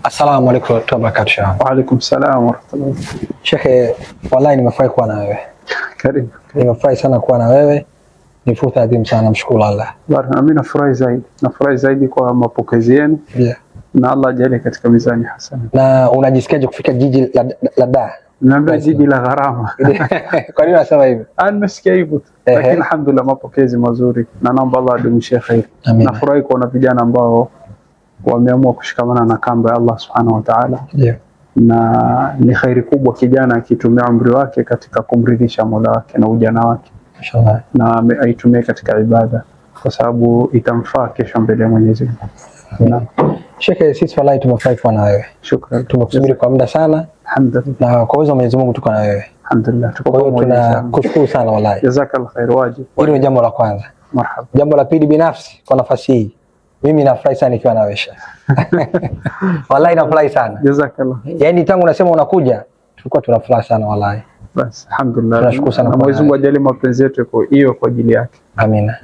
Assalamu alaykum wa rahmatullahi wa barakatuh. Wa alaykum salaam wa rahmatullahi. Sheikh, wallahi nimefurahi kuwa na wewe. Karibu. Nimefurahi sana kuwa na wewe. Ni fursa adhimu sana, mshukuru Allah. Bwana, mimi nafurahi zaidi kwa mapokezi yenu. Yeah. Na Allah ajalie katika mizani hasana. Na unajisikiaje kufika jiji la Dar? Naambia jiji la gharama. Kwa nini unasema hivyo? Nimesikia hivyo. Lakini alhamdulillah mapokezi mazuri na naomba Allah adumishie khair. Nafurahi kuona vijana ambao wameamua kushikamana na kamba ya Allah subhanahu wa ta'ala. Yeah. Na ni khairi kubwa kijana akitumia umri wake katika kumridhisha Mola wake na ujana wake. Inshallah. Na aitumie katika ibada kwa sababu itamfaa kesho mbele ya Mwenyezi Mungu. Sheikh, sisi wallahi tumefurahi kuwa na wewe. Shukrani. Tumekusubiri kwa muda sana. Alhamdulillah. Na kwa uwezo wa Mwenyezi Mungu tuko na wewe. Alhamdulillah. Kwa hiyo tunakushukuru sana wallahi. Jazakallah khair wajib. Hilo ni jambo la kwanza. Marhaba. Jambo la pili, binafsi kwa nafasi hii mimi nafurahi sana nikiwa na wewe Sheikh. Wallahi nafurahi sana. Jazakallah. Yaani tangu unasema unakuja tulikuwa tunafurahi sana wallahi. Bas, alhamdulillah. Tunashukuru sana. Mwenyezi Mungu ajalie mapenzi yetu kwa hiyo kwa ajili yake. Amina.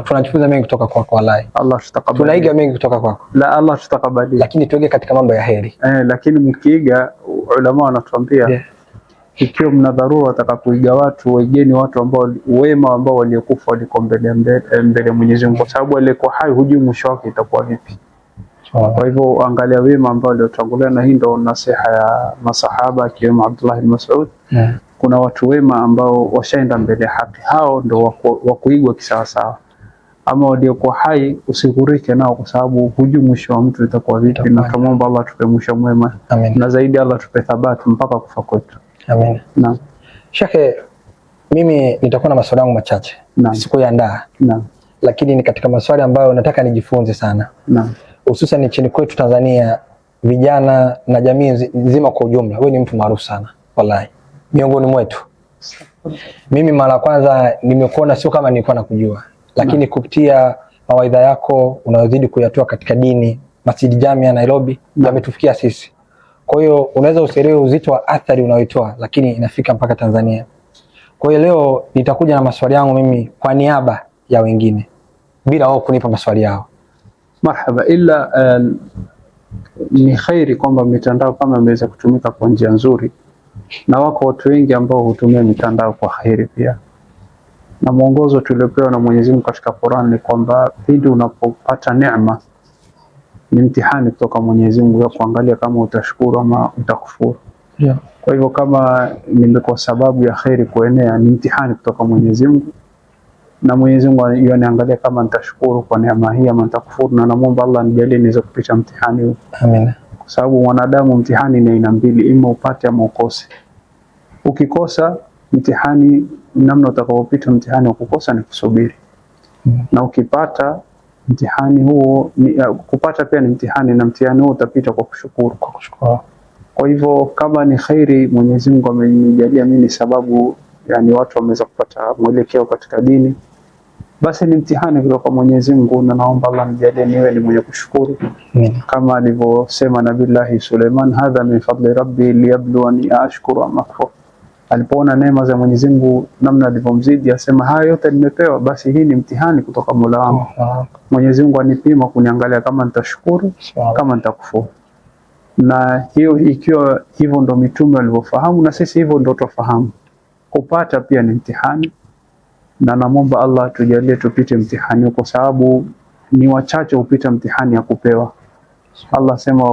Tunajifunza mengi kutoka kwako wallahi. Allah tutakabali. Tunaiga mengi kutoka kwako. La, Allah tutakabali. Lakini tuige katika mambo ya heri. Lakini mkiiga, ulama wanatuambia ikiwa mna dharura watakapoiga watu, waigeni watu ambao wema ambao waliokufa waliko mbele Mwenyezi Mungu, kwa sababu aliyekuwa hai hujui mwisho wake itakuwa vipi. Kwa hivyo angalia wema ambao waliotangulia, na hii ndio nasiha ya masahaba akiwemo Abdullah ibn Mas'ud. Kuna watu wema ambao washaenda mbele ya haki, hao ndio wa kuigwa kisawasawa. Ama waliokuwa hai usigurike nao, kwa sababu hujui mwisho wa mtu itakuwa vipi. Na tuombe Allah tupe mwisho mwema. Na zaidi Allah tupe thabati mpaka kufa kwetu. Amen. Naam. Sheikh, mimi nitakuwa na maswali yangu machache. Sikuyaandaa. Naam. Lakini ni katika maswali ambayo nataka nijifunze sana. Naam. Hususan nchini kwetu Tanzania, vijana na jamii nzima kwa ujumla. Wewe ni mtu maarufu sana wallahi miongoni mwetu. Mimi mara kwanza nimekuona sio kama nilikuwa nakujua, lakini kupitia mawaidha yako unayozidi kuyatoa katika dini, Masjid Jamia Nairobi yametufikia sisi. Kwa hiyo unaweza usielewe uzito wa athari unayoitoa, lakini inafika mpaka Tanzania. Kwa hiyo leo nitakuja na maswali yangu mimi kwa niaba ya wengine bila wao kunipa maswali yao. Marhaba. Ila ni khairi kwamba mitandao kama imeweza kutumika kwa njia nzuri, na wako watu wengi ambao hutumia mitandao kwa khairi pia. Na mwongozo tuliopewa na Mwenyezi Mungu katika Qur'an ni kwamba pindi unapopata neema ni mtihani kutoka Mwenyezi Mungu ya kuangalia kama utashukuru ama utakufuru. Yeah. Kwa hivyo kama nimekuwa sababu ya khairi kuenea, ni mtihani kutoka Mwenyezi Mungu. Na Mwenyezi Mungu yaniangalia kama nitashukuru kwa neema hii ama nitakufuru, na namuomba Allah nijalie niweze kupita mtihani huu. Amina. Kwa sababu mwanadamu mtihani ni aina mbili, ima upate ama ukose. Ukikosa mtihani, namna utakapopita mtihani wa kukosa ni kusubiri. Na ukipata mtihani huo kupata pia ni mtihani, na mtihani huo utapita kwa kushukuru. Kwa hivyo kama ni khairi Mwenyezi Mungu amenijalia mimi sababu, yani watu wameweza kupata mwelekeo katika dini, basi ni mtihani kutoka Mwenyezi Mungu, na naomba Allah nijalie niwe ni mwenye kushukuru. Kama alivyosema Nabii Suleiman, hadha min fadli rabbi liyabluwani ashkuru am akfur. Alipoona neema za Mwenyezi Mungu namna alivyomzidi, asema haya yote nimepewa, basi hii ni mtihani kutoka Mola wangu. Mwenyezi Mungu anipima kuniangalia kama nitashukuru kama nitakufuru. Na hiyo ikiwa hivyo ndo mitume walivyofahamu, na sisi hivyo ndo tufahamu. Kupata pia ni mtihani, na namwomba Allah tujalie tupite mtihani, kwa sababu ni wachache upita mtihani ya kupewa. Allah sema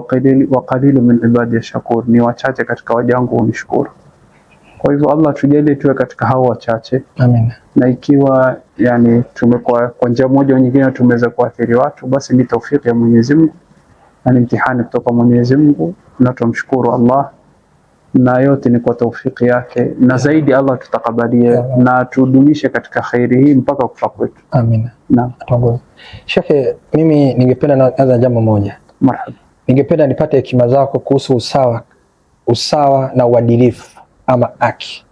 wa qalilu min ibadi shakur, ni wachache katika waja wangu unishukuru. Kwa hivyo Allah tujalie tuwe katika hao wachache. Amen. Na ikiwa yani tumekuwa kwa njia moja au nyingine tumeweza kuathiri watu, basi ni taufiki ya Mwenyezi Mungu na ni mtihani kutoka Mwenyezi Mungu, na tumshukuru Allah, na yote ni kwa taufiki yake. Na zaidi Allah tutakabalie na tudumishe katika khairi hii mpaka kufa kwetu. Amina. Naam. Sheikh, mimi ningependa naanza jambo moja. Marhaba. Ningependa nipate hekima zako kuhusu usawa na uadilifu ama haki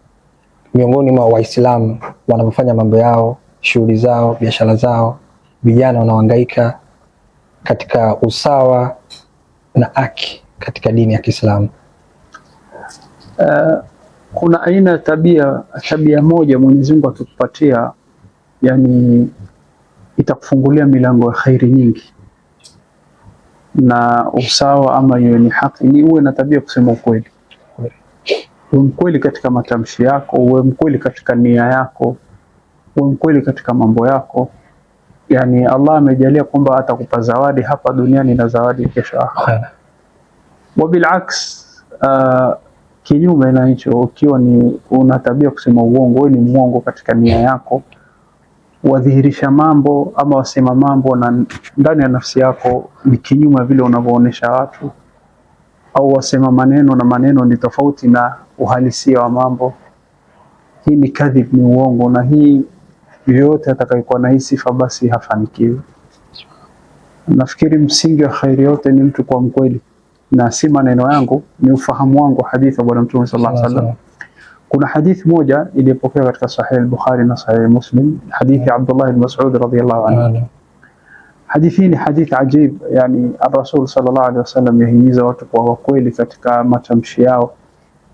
miongoni mwa Waislamu wanapofanya mambo yao, shughuli zao, biashara zao, vijana wanaohangaika katika usawa na haki katika dini ya Kiislamu. Kuna aina tabia moja Mwenyezi Mungu akikupatia, yani itakufungulia milango ya khairi nyingi. na usawa ama iwe ni haki, ni uwe na tabia kusema ukweli. Uwe mkweli katika matamshi yako, uwe mkweli katika nia yako, uwe mkweli katika mambo yako. Yani Allah amejalia kwamba atakupa zawadi hapa duniani na zawadi kesho akhera. Wabilaks, kinyume na hicho, ukiwa ni una tabia kusema uongo, wewe ni mwongo katika nia yako, wadhihirisha mambo ama wasema mambo na ndani ya nafsi yako ni kinyume vile unavyoonesha watu, au wasema maneno na maneno ni tofauti na uhalisia wa mambo, hii ni kadhib, ni uongo. Na hii yoyote atakayekuwa na hii sifa basi hafanikiwi. Nafikiri msingi wa khairi yote ni mtu kwa mkweli, na si maneno yangu, ni ufahamu wangu hadithi ya Bwana Mtume sallallahu alaihi wasallam. Kuna hadithi moja iliyopokewa katika Sahih al-Bukhari na Sahih Muslim, hadithi ya Abdullah ibn Mas'ud radhiyallahu anhu. Hadithi ni hadithi ajib, yani Rasul sallallahu alaihi wasallam yahimiza watu kwa wakweli katika matamshi yao,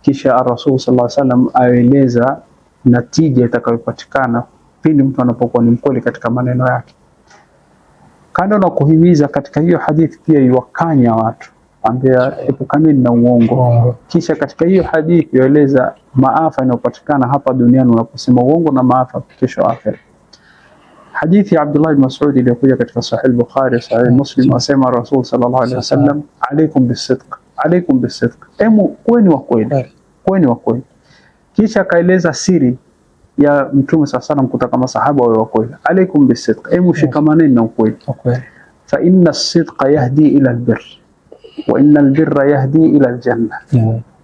kisha Rasul sallallahu alaihi wasallam aeleza natija itakayopatikana pindi mtu anapokuwa ni mkweli katika maneno yake. Kando na kuhimiza, katika hiyo hadithi pia iwakanya watu, ambia epukaneni na uongo. Kisha katika hiyo hadithi yaeleza maafa yanayopatikana hapa duniani unaposema uongo na maafa kesho akhera. Hadithi ya Abdullah ibn Mas'ud iliyokuja katika Sahih al-Bukhari, Sahih Muslim, asema Rasul sallallahu alaihi wasallam, alaykum bis-sidq, alaykum bis-sidq, kuweni wa kweli, kuweni wa kweli. Kisha kaeleza siri ya Mtume sallallahu alaihi wasallam kutaka masahaba wawe wa kweli, alaykum bis-sidq, shikamaneni na ukweli. Fa inna as-sidqa yahdi ila al-birr wa inna al-birra yahdi ila al-janna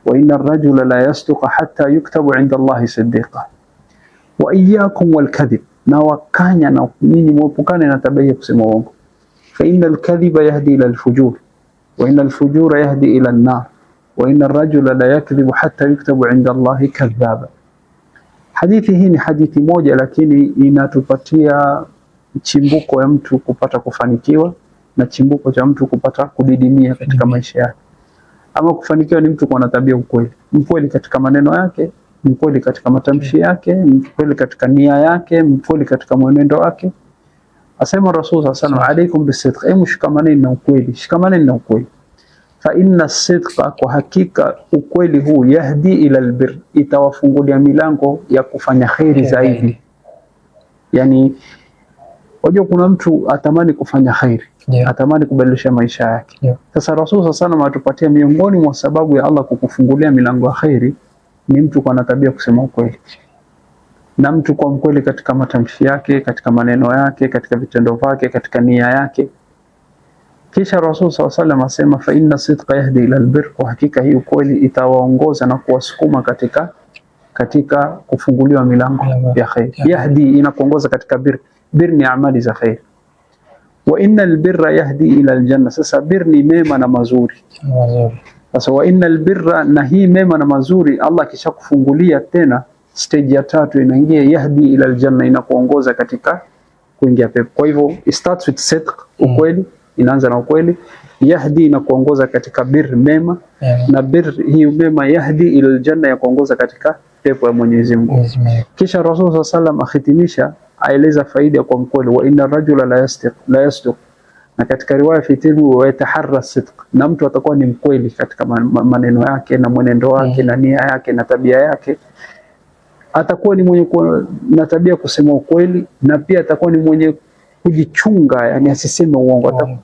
wa inna ar-rajula la yasduqu hatta yuktabu 'inda Allahi siddiqa wa iyyakum wal-kadhib, na wakanya na nyinyi muepukane na tabia ya kusema uongo. Fa inna al-kadhiba yahdi ila al-fujur wa inna al-fujura yahdi ila an-nar wa inna ar-rajula la yakdhibu hatta yuktabu 'inda Allahi kadhaba. Hadithi hii ni hadithi moja, lakini inatupatia chimbuko ya mtu kupata kufanikiwa na chimbuko cha mtu kupata kudidimia katika maisha yake. Ama kufanikiwa ni mtu kuwa na tabia ukweli, mkweli katika maneno yake, mkweli katika matamshi yake, mkweli katika nia yake, mkweli katika mwenendo wake. Asema Rasul sallallahu alaihi wasallam, alaykum bis-sidq, shikamaneni na ukweli, shikamaneni na ukweli. Fa inna as-sidqa, kwa hakika ukweli huu, yahdi ila al-birr, itawafungulia milango ya kufanya khairi zaidi. Yani wajua kuna mtu atamani kufanya khairi, atamani kubadilisha maisha yake. Sasa Rasul sallallahu alaihi atupatia miongoni mwa sababu ya Allah kukufungulia milango ya khairi ni mtu kwa na tabia kusema ukweli, na mtu kwa mkweli katika matamshi yake, katika maneno yake, katika vitendo vyake, katika nia yake. Kisha Rasul sallallahu alaihi wasallam asema, fa inna sidqa yahdi ila albir, kwa hakika hii ukweli itawaongoza na kuwasukuma katika kufunguliwa milango ya khair. Yahdi inakuongoza katika bir, bir ni amali za khair. Wa inna albirra yahdi ila aljanna, sasa bir ni mema na mazuri. Sasa wa inna albirra, na hii mema na mazuri Allah kisha kufungulia tena stage ya tatu inaingia yahdi ila aljanna, inakuongoza katika kuingia pepo. Kwa hivyo it starts with sidq, ukweli, inaanza na ukweli. Yahdi inakuongoza katika bir, mema, na bir hii mema yahdi ila aljanna, ya kuongoza katika pepo ya Mwenyezi Mungu. Kisha Rasul sallallahu alaihi wasallam akhitimisha, aeleza faida kwa mkweli, wa inna rajula la yasduq, na katika riwaya fitimu wa yataharra sidq, na mtu atakuwa ni mkweli katika maneno yake na mwenendo wake na nia yake na tabia yake. Atakuwa ni mwenye na tabia kusema ukweli, na pia atakuwa ni mwenye kujichunga, yani asiseme uongo.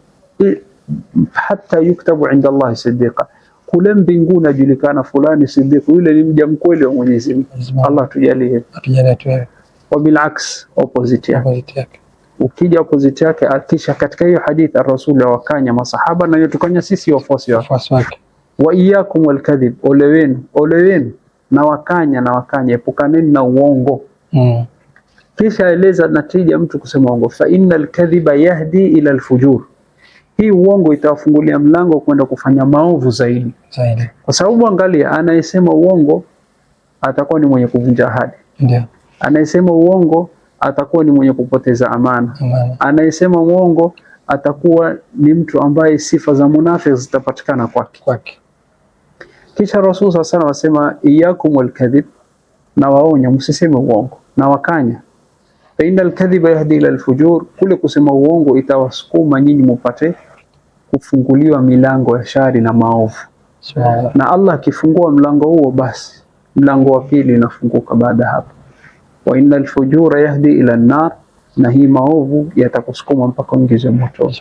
Hata yuktabu inda Allah siddiqa, kule mbinguni ajulikana fulani siddiq, yule ni mja mkweli wa Mwenyezi Mungu. Allah tujalie. Wa bilaks, opposite yake. Ukija opposite yake, kisha katika hiyo hadithi Rasul wakanya masahaba na yotukanya sisi wafuasi wake. Wa iyyakum wal kadhib, ole wenu na wakanya, epukaneni na uongo. Kisha eleza natija mtu kusema uongo, fa innal kadhiba yahdi ila al-fujur, hii uongo itawafungulia mlango kwenda kufanya maovu zaidi. Kwa sababu angalia, anayesema uongo atakuwa ni mwenye kuvunja ahadi. Ndio. Anayesema uongo atakuwa ni mwenye kupoteza amana. Anayesema uongo atakuwa ni mtu ambaye sifa za munafiki zitapatikana kwake. Kisha Rasul sallallahu alaihi wasallam asema, iyyakum wal kadhib, na waonya msiseme uongo, na wakanya. Fa innal kadhiba yahdi ila al-fujur, kule kusema uongo itawasukuma nyinyi mupate kufunguliwa milango ya shari na maovu. Na Allah akifungua mlango huo, basi mlango wa pili unafunguka baada hapo. Wa innal fujura yahdi ila an-nar, na hii maovu yatakusukuma mpaka uingize moto,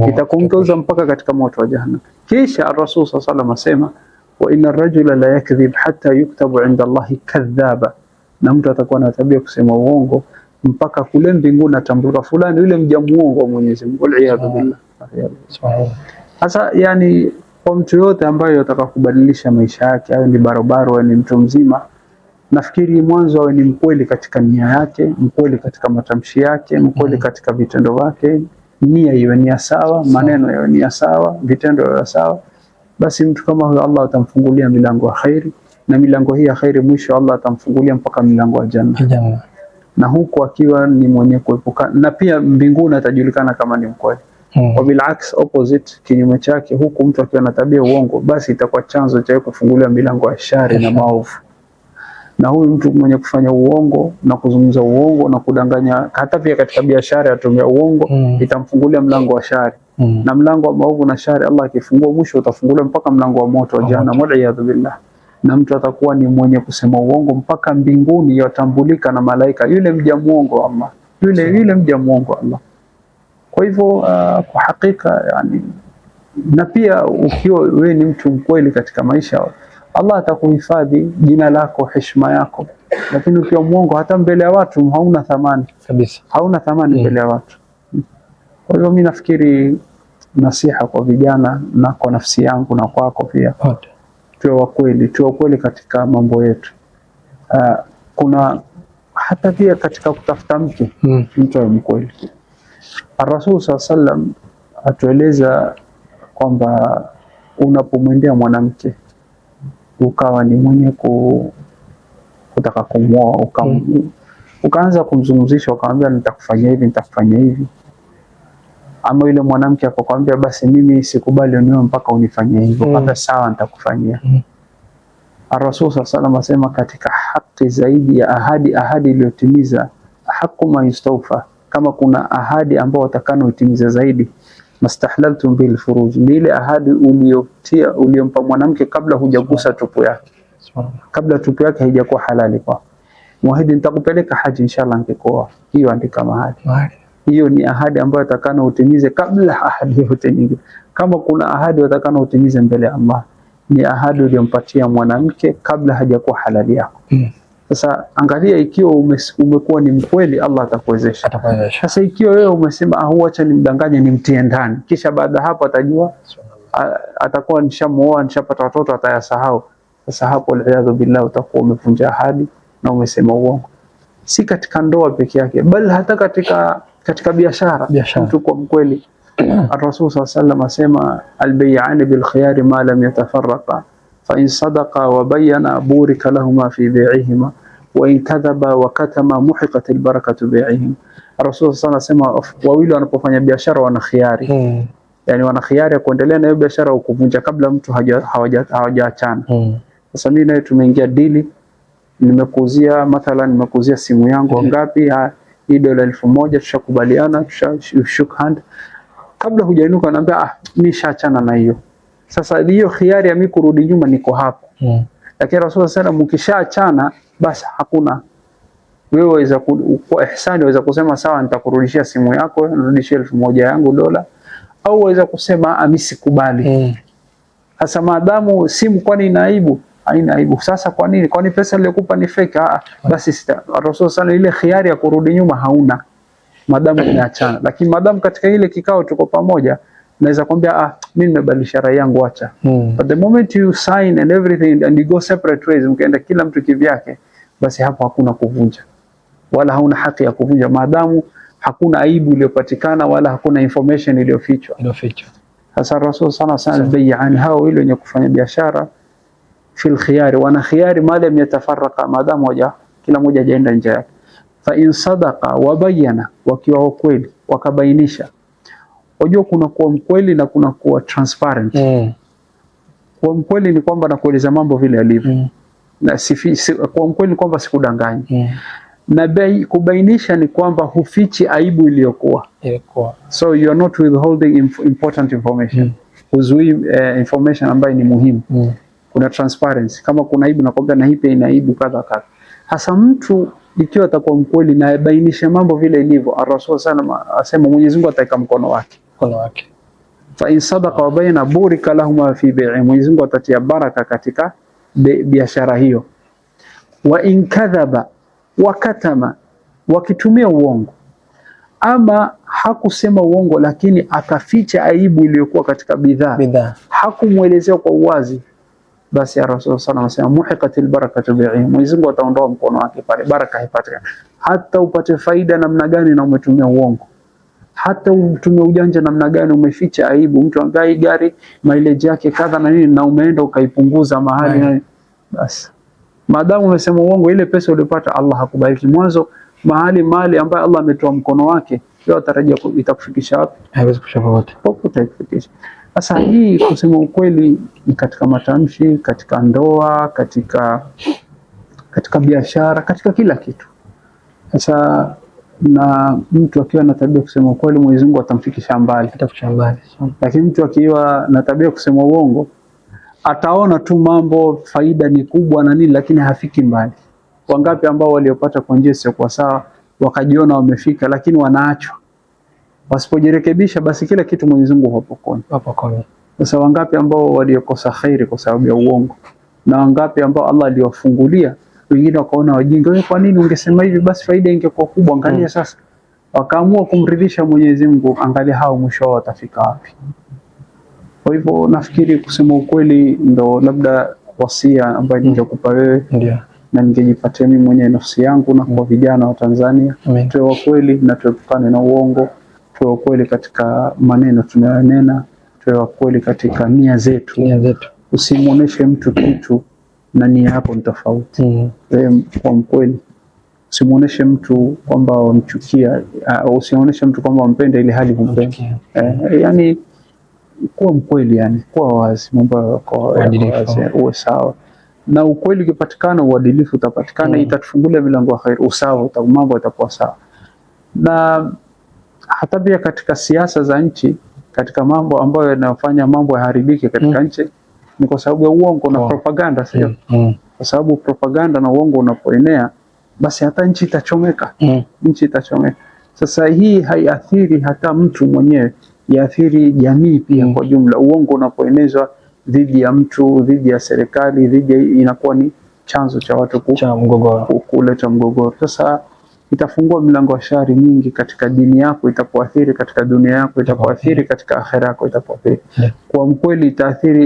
itakuongoza mpaka katika moto wa jahannam. Kisha Rasul sallallahu alayhi wasallam asema, wa inna ar-rajula la yakdhib hatta yuktabu inda Allahi kadhaba, na mtu atakuwa na tabia kusema uongo mpaka kule mbinguni atambuka fulani yule mja muongo wa Mwenyezi Mungu. Wal-iyadhu billah. Sasa yani kwa mtu yote ambaye ataka kubadilisha maisha yake, awe ni barobaro au ni mtu mzima, nafikiri mwanzo awe ni mkweli katika nia yake, mkweli katika matamshi yake, mkweli katika vitendo vyake, nia iwe nia sawa, maneno yawe nia sawa, vitendo yawe sawa. Basi mtu kama huyo Allah atamfungulia milango ya khairi, na milango hii ya khairi mwisho Allah atamfungulia mpaka milango ya janna. Na huku akiwa ni mwenye kuepuka, na pia mbinguni atajulikana kama ni mkweli. Kwa bilaks opposite, kinyume chake, huku mtu akiwa na tabia uongo, basi itakuwa chanzo cha kufungulia milango ya shari na maovu. Na huyu mtu mwenye kufanya uongo na kuzungumza uongo na kudanganya, hata pia katika biashara atumia uongo, itamfungulia mlango wa shari. Na mlango wa maovu na shari Allah akifungua, mwisho utafungulia mpaka mlango wa moto wa jahannam. Wal-iyadhu billah. Na mtu atakuwa ni mwenye kusema uongo mpaka mbinguni yatambulika na malaika, yule mja muongo Allah, yule mja muongo Allah. Kwa hivyo kwa hakika yani, na pia ukiwa wewe ni mtu mkweli katika maisha, Allah atakuhifadhi jina lako, heshima yako. Lakini ukiwa muongo, hata mbele ya watu hauna thamani kabisa, hauna thamani mbele ya watu. Kwa hivyo mimi nafikiri nasiha kwa vijana na kwa nafsi yangu na kwako pia, tuwe wakweli katika mambo yetu. Kuna hata pia katika kutafuta mke, mtu awe mkweli. Rasul sallallahu alayhi wasallam atueleza kwamba unapomwendea mwanamke ukawa ni mwenye kutaka kumwoa, ukaanza kumzungumzisha, ukamwambia nitakufanyia hivi, nitakufanyia hivi, ama yule mwanamke akakwambia basi mimi sikubali unioe mpaka unifanyie hivyo, hata sawa nitakufanyia. Rasul sallallahu alayhi wasallam asema katika haki zaidi ya ahadi iliyotimiza, haqqu ma yustawfa, kama kuna ahadi ambao watakana utimize zaidi, mastahlaltum bil furuj, ni ile ahadi uliyompa mwanamke kabla hujagusa tupu yake, kabla tupu yake haijakuwa halali kwa muahidi, nitakupeleka haji inshallah nikikuoa. Hiyo andika mahali, hiyo ni ahadi ambayo watakana utimize kabla ahadi yote nyingine. Kama kuna ahadi watakana utimize mbele ya Allah, ni ahadi uliyompatia mwanamke kabla hajakuwa halali yako. Sasa angalia, ikiwa umekuwa ni mkweli, Allah atakuwezesha. Sasa ikiwa wewe umesema acha nimdanganye nimtie ndani, kisha baada hapo atajua, atakuwa nishamuoa, nishapata watoto, atayasahau. Sasa hapo al-iyadhu billah utakuwa umevunja ahadi na umesema uongo. Si katika ndoa peke yake, bali hata katika biashara. Mtu kwa mkweli. Rasul sallallahu alayhi wasallam asema al-bay'ani bil khiyari ma lam yatafarraqa, fa in sadaqa wa bayyana burika lahuma fi bai'ihima wa in kadhaba wa katama muhiqat albarakatu bai'ihim. Rasul sallallahu alayhi wasallam wawili wanapofanya biashara wana khiyari, yani wana khiyari ya kuendelea na hiyo biashara au kuvunja kabla mtu hawajaachana. Sasa mimi naye tumeingia dili, nimekuuzia simu yangu ngapi, hii dola 1000, tushakubaliana, shook hand. Kabla hujainuka naambia nishaachana na hiyo. Sasa hiyo khiari ya mimi kurudi nyuma niko hapo. Lakini Rasul sallallahu mkishaachana basi hakuna, wewe waweza kwa ihsani waweza kusema sawa, nitakurudishia simu yako, nirudishie 1000 yangu dola, au waweza kusema mimi sikubali. Sasa maadamu simu, kwani ina aibu? Haina aibu. Sasa kwa nini? Kwani pesa niliyokupa ni fake? Basi Rasul sallallahu ile khiari ya kurudi nyuma hauna, maadamu umeachana. Lakini maadamu katika ile kikao tuko pamoja, naweza kwambia mimi nimebadilisha rai yangu, acha. But the moment you sign and everything and you go separate ways, mkaenda kila mtu kivyake, basi hapo hakuna kuvunja, wala hauna haki ya kuvunja, maadamu hakuna aibu iliyopatikana wala hakuna information iliyofichwa. Sasa Rasul sallallahu alaihi wasallam bay'an hao ile wenye kufanya biashara fil khiyari, wana khiyari ma lam yatafarraqa, maadamu kila mmoja hajaenda nje yake. Fa in sadaqa wa bayyana, wakiwa kweli wakabainisha. Unajua kuna kuwa mkweli na kuna kuwa transparent. Kwa mkweli ni kwamba nakueleza mambo vile yalivyo. Na kwa mkweli ni kwamba sikudanganyi. Na kubainisha ni kwamba hufichi aibu iliyokuwa. So you are not withholding important information. Huzui information ambayo ni muhimu. Kuna transparency. Kama kuna aibu nakwambia na hii pia ina aibu kadha kadha. Hasa mtu ikiwa atakuwa mkweli na bainisha mambo vile ilivyo, Rasul sana asema Mwenyezi Mungu ataweka mkono wake. Fa in sadaqa wa bayna burika lahum fi bai'i, Mwenyezi Mungu atatia baraka katika biashara hiyo. Wa in kadhaba wa katama, wakitumia uongo ama hakusema uongo lakini akaficha aibu iliyokuwa katika bidhaa, hakumuelezea kwa uwazi, basi ya Rasul sallallahu alayhi wasallam muhiqatil barakatu bi'i, Mwenyezi Mungu ataondoa mkono wake pale, baraka haipatikani. Hata upate faida namna gani na umetumia uongo, hata utumie ujanja namna gani, umeficha aibu. Mtu angai gari mileage yake kadha na nini na umeenda ukaipunguza mahali, basi maadamu umesema uongo, ile pesa uliyopata Allah hakubariki. Mwanzo mali ambayo Allah ametoa mkono wake, leo atarajia itakufikisha wapi? Haiwezi kushika wote. Popote kufikisha. Sasa hii kusema ukweli ni katika matamshi, katika ndoa, katika biashara, katika kila kitu. Sasa na mtu akiwa na tabia kusema ukweli, Mwenyezi Mungu atamfikisha mbali. Lakini mtu akiwa na tabia kusema uongo, ataona tu mambo faida ni kubwa na nini, lakini hafiki mbali. Wangapi ambao waliopata kwa njia sio kwa sawa wakajiona wamefika, lakini wanaachwa. Wasipojirekebisha basi kila kitu Mwenyezi Mungu hapokoni. Sasa wangapi ambao waliokosa khairi kwa sababu ya uongo, na wangapi ambao Allah aliwafungulia, wengine wakaona wajinga, wewe kwa nini ungesema hivi, basi faida ingekuwa kubwa. Angalia sasa, wakaamua kumridhisha Mwenyezi Mungu, angalia hao mwisho wao watafika wapi. Kwa hivyo nafikiri kusema ukweli ndo labda wasia ambayo ningekupa wewe, na ningejipatia mimi mwenyewe nafsi yangu na kwa vijana wa Tanzania. Tuwe wa kweli na tuepukane na uongo, tuwe wa kweli katika maneno tunayonena, tuwe wa kweli katika nia zetu. Usimuoneshe mtu kitu na nia yako ni tofauti. Wewe kwa mkweli, usimuoneshe mtu kwamba unamchukia, usimuoneshe mtu kwamba unampenda ile hali humpendi. Yani kuwa mkweli, yani kuwa wazi, mambo yako wazi, uwe sawa. Na ukweli ukipatikana, uadilifu utapatikana, itatufungulia milango ya khair, usawa, mambo yatakuwa sawa. Na hata pia katika siasa za nchi, katika mambo ambayo yanafanya mambo yaharibike katika nchi, ni kwa sababu ya uongo na propaganda, sio? Kwa sababu propaganda na uongo unapoenea, basi hata nchi itachomeka. Nchi itachomeka. Sasa hii haiathiri hata mtu mwenyewe, yaathiri jamii pia kwa jumla. Uongo unapoenezwa dhidi ya mtu, dhidi ya serikali, inakuwa ni chanzo cha watu kuleta mgogoro. Sasa itafungua milango ya shari nyingi katika dini yako, itakuathiri katika dunia yako, itakuathiri katika akhera yako, itakuathiri. Kwa mkweli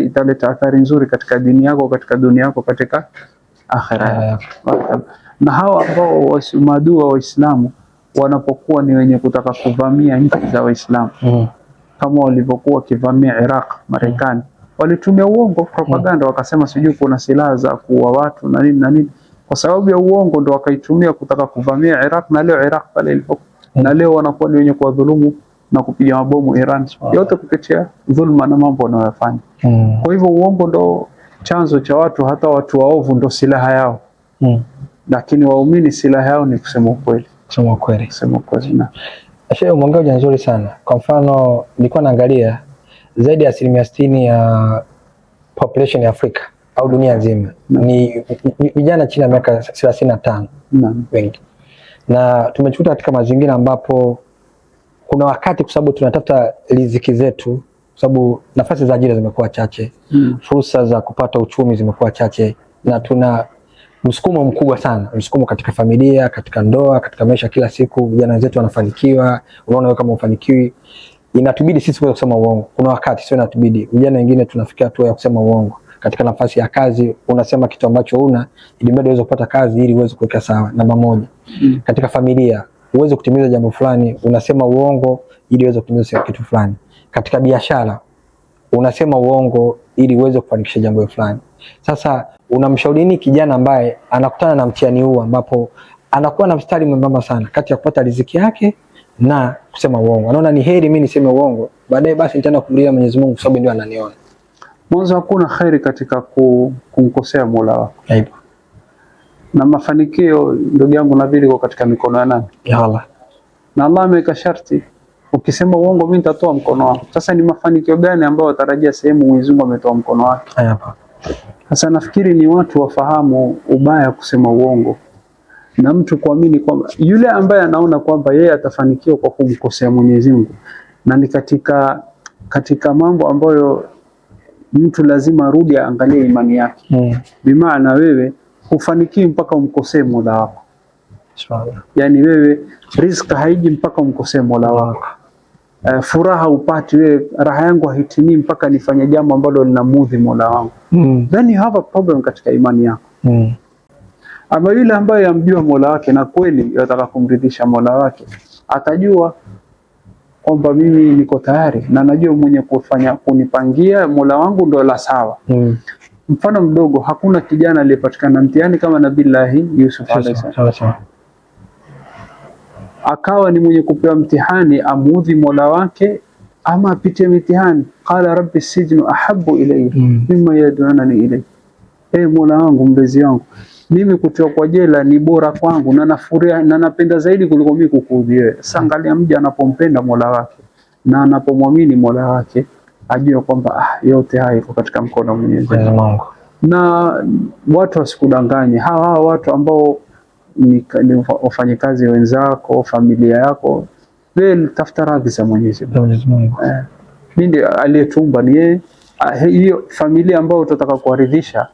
italeta athari nzuri katika dini yako, katika dunia yako, katika akhera yako. Na hawa ambao maadui wa Waislamu wanapokuwa ni wenye kutaka kuvamia nchi za Waislamu, kama walivyokuwa kivamia Iraq, Marekani, walitumia uongo, propaganda, wakasema sijui kuna silaha za kuua watu na nini na nini. Kwa sababu ya uongo ndo wakaitumia kutaka kuvamia Iraq, na leo Iraq pale ilipo, na leo wanakuwa ni wenye kuwadhulumu na kupiga mabomu Iran, yote kupitia dhulma na mambo wanayofanya. Kwa hivyo uongo ndo chanzo cha watu, hata watu waovu ndo silaha yao. Lakini waumini silaha yao ni kusema ukweli. Kusema ukweli. Shehe, umeongea hoja nzuri sana. Kwa mfano, nilikuwa naangalia zaidi ya 60% ya population ya Afrika au dunia nzima ni vijana chini ya miaka 35 wengi. Na tumechukuta katika mazingira ambapo kuna wakati, kwa sababu tunatafuta riziki zetu, kwa sababu nafasi za ajira zimekuwa chache, fursa za kupata uchumi zimekuwa chache, na tuna msukumo mkubwa sana, msukumo katika familia, katika ndoa, katika maisha kila siku. Vijana wetu wanafanikiwa, unaona wewe kama ufanikiwi, inatubidi sisi kuweza kusema uongo. Kuna wakati sio inatubidi, vijana wengine tunafikia hatua ya kusema uongo. Katika nafasi ya kazi unasema kitu ambacho huna ili bado uweze kupata kazi, ili uweze kuweka sawa. Namba moja. Katika familia uweze kutimiza jambo fulani, unasema uongo ili uweze kutimiza kitu fulani. Katika biashara unasema uongo ili uweze kufanikisha jambo fulani. Sasa unamshauri nini kijana ambaye anakutana na mtihani huu, ambapo anakuwa na mstari mwembamba sana kati ya kupata riziki yake na kusema uongo? Anaona ni heri mimi niseme uongo, baadaye basi nitaenda kumlilia Mwenyezi Mungu kwa sababu ndio ananiona. Mwanzo hakuna khairi katika kumkosea Mola wako. Na mafanikio ndugu yangu Nabii iko katika mikono ya nani? Ya Allah. Na Allah ameweka sharti, ukisema uongo mimi nitatoa mkono wangu. Sasa ni mafanikio gani ambayo watarajia sehemu Mwenyezi Mungu ametoa mkono wake? Hapa. Sasa nafikiri ni watu wafahamu ubaya kusema uongo, na mtu kuamini kwamba yule ambaye anaona kwamba yeye atafanikiwa kwa kumkosea Mwenyezi Mungu, na ni katika mambo ambayo mtu lazima arudi aangalie imani yake. Bimaana wewe hufanikiwi mpaka umkosee Mola wako. Inshallah. Yani wewe riziki haiji mpaka umkosee Mola wako. Furaha upati wewe, raha yangu haitimii mpaka nifanye jambo ambalo linamuudhi Mola wangu. Then you have a problem katika imani yako. Ama yule ambaye amjua Mola wake na kweli yataka kumridhisha Mola wake, atajua kwamba mimi niko tayari na najua mwenye kunipangia Mola wangu ndo la sawa. Mfano mdogo, hakuna kijana aliyepatikana mtihani kama Nabii Yusuf alayhi salam. Akawa ni mwenye kupewa mtihani amuudhi Mola wake ama apite mtihani. Qala rabbi sijnu ahabbu ilayya mimma yad'unani ilayhi. Mola wangu, mlezi wangu, mimi kutiwa kwa jela ni bora kwangu na nafurahia na napenda zaidi kuliko mimi kukuudhi wewe. Sasa angalia mja anapompenda Mola wake na anapomwamini Mola wake, ajue kwamba yote haya iko katika mkono wa Mwenyezi Mungu. Na watu wasikudanganye, hawa watu ambao ni wafanyikazi wenzako, familia yako, wewe tafuta radhi za Mwenyezi Mungu. Mimi aliyetumba ni yeye. Hiyo familia ambayo utataka kuaridhisha,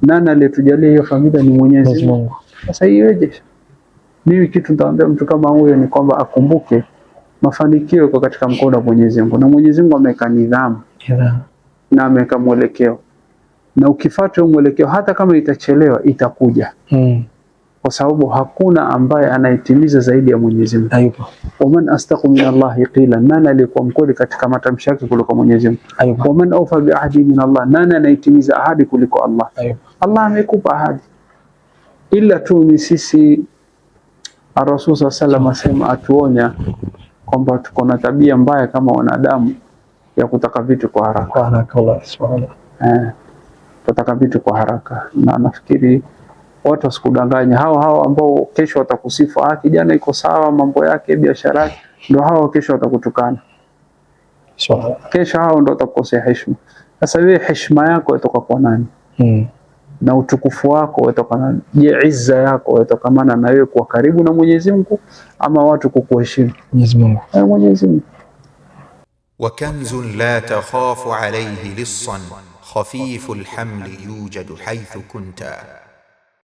nani aliyetujalia hiyo familia? Ni Mwenyezi Mungu. Sasa iweje? Mimi kitu nitaambia mtu kama huyo ni kwamba akumbuke mafanikio yako katika mkono wa Mwenyezi Mungu, na Mwenyezi Mungu ameweka nidhamu na ameweka mwelekeo, na ukifuata mwelekeo hata kama itachelewa itakuja. Kwa sababu hakuna ambaye anaitimiza zaidi ya Mwenyezi Mungu. Hayupo. Waman astaqu min Allahi qila, nani aliyekuwa mkweli katika matamshi yake kuliko Mwenyezi Mungu? Hayupo. Waman awfa bi ahdi min Allah, nani anaitimiza ahadi kuliko Allah? Hayupo. Allah amekupa ahadi, ila tu ni sisi. Ar-Rasul sallallahu alaihi wasallam atuonya kwamba tuko na tabia mbaya kama wanadamu ya kutaka vitu kwa haraka. Allah subhanahu. Kutaka vitu kwa haraka, na nafikiri watu wasikudanganya. Hao ambao kesho watakusifu, kijana iko sawa, mambo yake, biashara yake, ndio hao kesho watakutukana. Kesho hao ndio watakukosea heshima. Sasa wewe heshima yako yatoka kwa nani? Na utukufu wako yatoka nani? Je, izza yako yatokamana na wewe kuwa karibu na Mwenyezi Mungu ama watu kukuheshimu? Mwenyezi Mungu. Mwenyezi Mungu. وكنز لا تخاف عليه لصا خفيف الحمل يوجد حيث كنت